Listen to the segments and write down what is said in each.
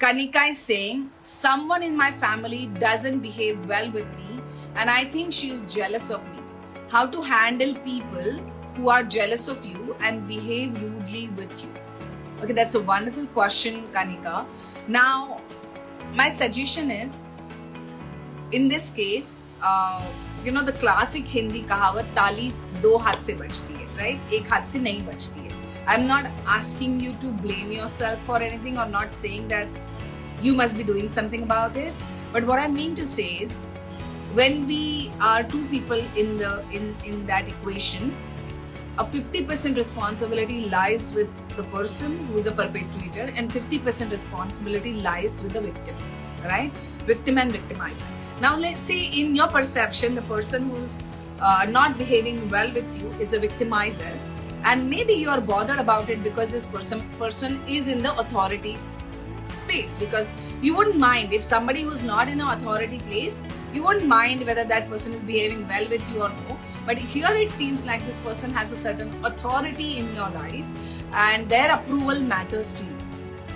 Kanika is saying, someone in my family doesn't behave well with me and I think she is jealous of me. How to handle people who are jealous of you and behave rudely with you? Okay, that's a wonderful question, Kanika. Now, my suggestion is, in this case, the classic Hindi kahavat, tali do haath se bajti hai, right? Ek haath se nahi bajti hai. I'm not asking you to blame yourself for anything or not saying that you must be doing something about it. But what I mean to say is, when we are two people in that equation, a 50% responsibility lies with the person who is a perpetrator and 50% responsibility lies with the victim, right? Victim and victimizer. Now let's say in your perception, the person who's not behaving well with you is a victimizer, and maybe you are bothered about it because this person is in the authority space, because you wouldn't mind if somebody who's not in an authority place, you wouldn't mind whether that person is behaving well with you or no. But here it seems like this person has a certain authority in your life and their approval matters to you.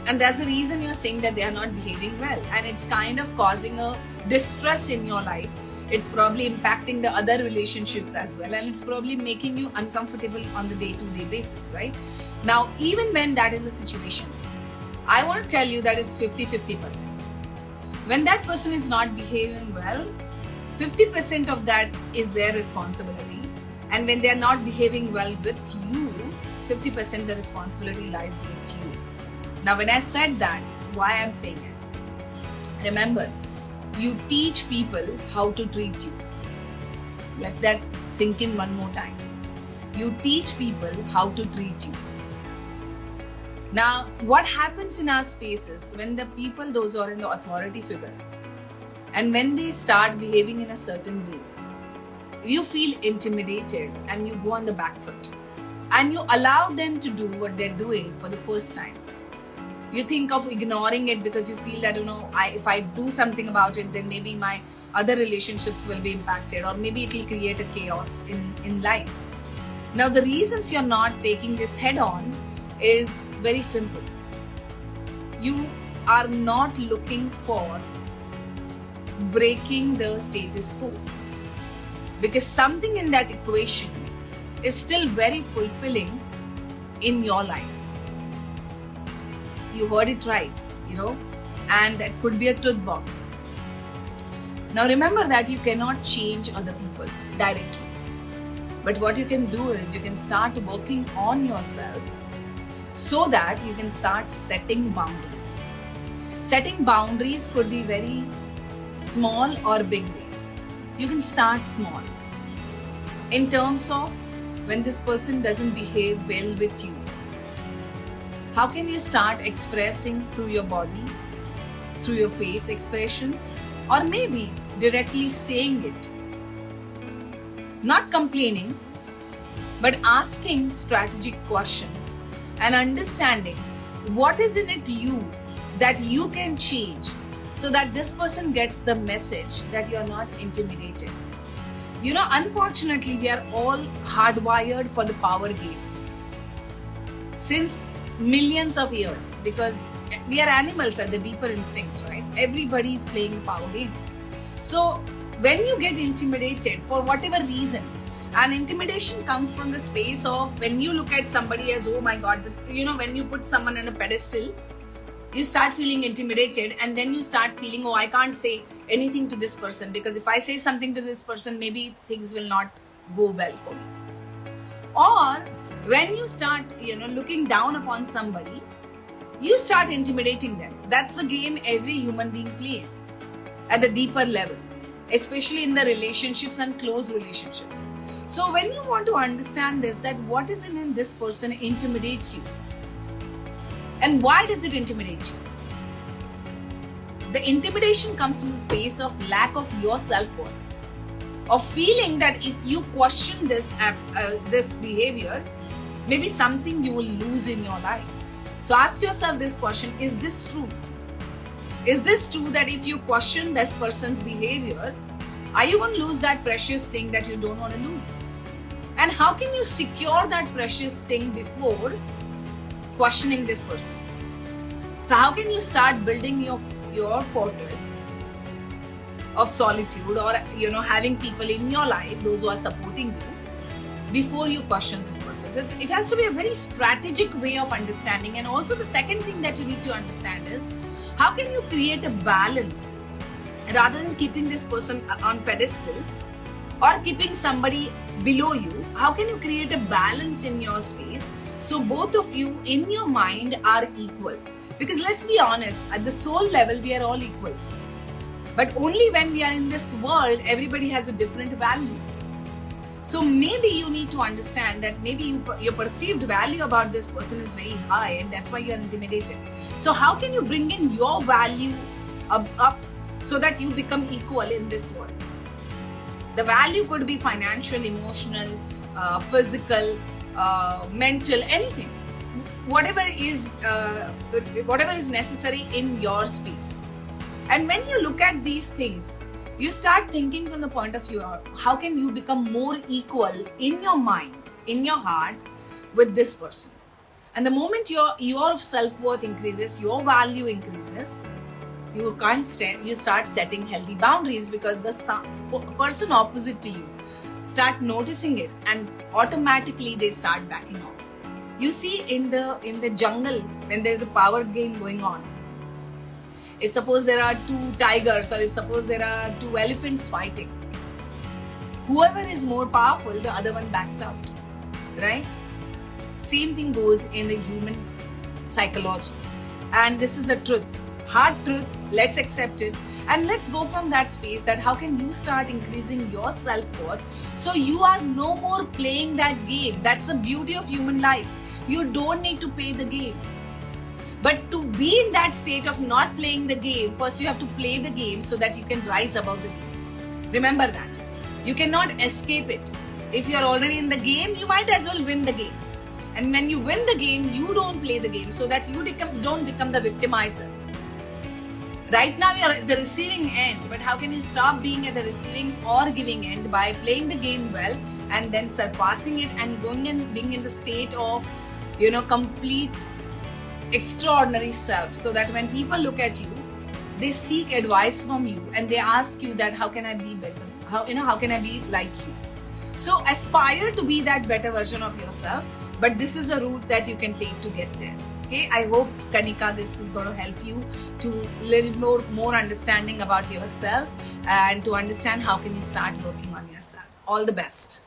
And that's the reason you're saying that they are not behaving well, and it's kind of causing a distress in your life. It's probably impacting the other relationships as well, and it's probably making you uncomfortable on the day-to-day basis, right? Now, even when that is a situation, I want to tell you that it's 50-50%. When that person is not behaving well, 50% of that is their responsibility. And when they are not behaving well with you, 50% the responsibility lies with you. Now, when I said that, why I'm saying it? Remember, you teach people how to treat you. Let that sink in one more time. You teach people how to treat you. Now, what happens in our spaces when the people, those who are in the authority figure, and when they start behaving in a certain way, you feel intimidated and you go on the back foot and you allow them to do what they're doing for the first time. You think of ignoring it because you feel that, if I do something about it, then maybe my other relationships will be impacted, or maybe it will create a chaos in life. Now, the reasons you're not taking this head on is very simple. You are not looking for breaking the status quo, because something in that equation is still very fulfilling in your life. You heard it right, and that could be a truth bomb. Now remember that you cannot change other people directly, but what you can do is you can start working on yourself so that you can start setting boundaries. Setting boundaries could be very small or big way. You can start small in terms of when this person doesn't behave well with you. How can you start expressing through your body, through your face expressions, or maybe directly saying it? Not complaining, but asking strategic questions and understanding what is in it you that you can change, so that this person gets the message that you are not intimidated. Unfortunately, we are all hardwired for the power game since millions of years, because we are animals at the deeper instincts, right? Everybody is playing the power game. So when you get intimidated for whatever reason, and intimidation comes from the space of when you look at somebody as, oh my God, this, when you put someone on a pedestal, you start feeling intimidated, and then you start feeling, oh, I can't say anything to this person, because if I say something to this person, maybe things will not go well for me. Or when you start, looking down upon somebody, you start intimidating them. That's the game every human being plays at the deeper level, especially in the relationships and close relationships. So when you want to understand this, that what is in this person intimidates you, and why does it intimidate you? The intimidation comes from the space of lack of your self-worth, of feeling that if you question this behavior, maybe something you will lose in your life. So ask yourself this question: is this true? Is this true that if you question this person's behavior, are you going to lose that precious thing that you don't want to lose? And how can you secure that precious thing before questioning this person? So how can you start building your fortress of solitude, or having people in your life, those who are supporting you, before you question this person? So it has to be a very strategic way of understanding. And also the second thing that you need to understand is, how can you create a balance rather than keeping this person on pedestal or keeping somebody below you? How can you create a balance in your space so both of you in your mind are equal? Because let's be honest, at the soul level we are all equals, but only when we are in this world everybody has a different value. So maybe you need to understand that maybe your perceived value about this person is very high, and that's why you are intimidated. So how can you bring in your value up so that you become equal in this world? The value could be financial, emotional, physical, mental, anything. Whatever is necessary in your space. And when you look at these things, you start thinking from the point of view of how can you become more equal in your mind, in your heart with this person. And the moment your self-worth increases, your value increases, you start setting healthy boundaries, because the person opposite to you start noticing it, and automatically they start backing off. You see, in the jungle, when there's a power game going on, if suppose there are two tigers, or if suppose there are two elephants fighting, whoever is more powerful, the other one backs out, right? Same thing goes in the human psychology. And this is the truth, hard truth. Let's accept it, and let's go from that space that how can you start increasing your self-worth so you are no more playing that game. That's the beauty of human life. You don't need to play the game. But to be in that state of not playing the game, first you have to play the game so that you can rise above the game. Remember that. You cannot escape it. If you are already in the game, you might as well win the game. And when you win the game, you don't play the game so that you don't become the victimizer. Right now you are at the receiving end, but how can you stop being at the receiving or giving end? By playing the game well and then surpassing it and going and being in the state of, complete extraordinary self, so that when people look at you, they seek advice from you and they ask you that how can I be better? How can I be like you? So aspire to be that better version of yourself, but this is a route that you can take to get there. Okay, I hope, Kanika, this is going to help you to little more understanding about yourself and to understand how can you start working on yourself. All the best.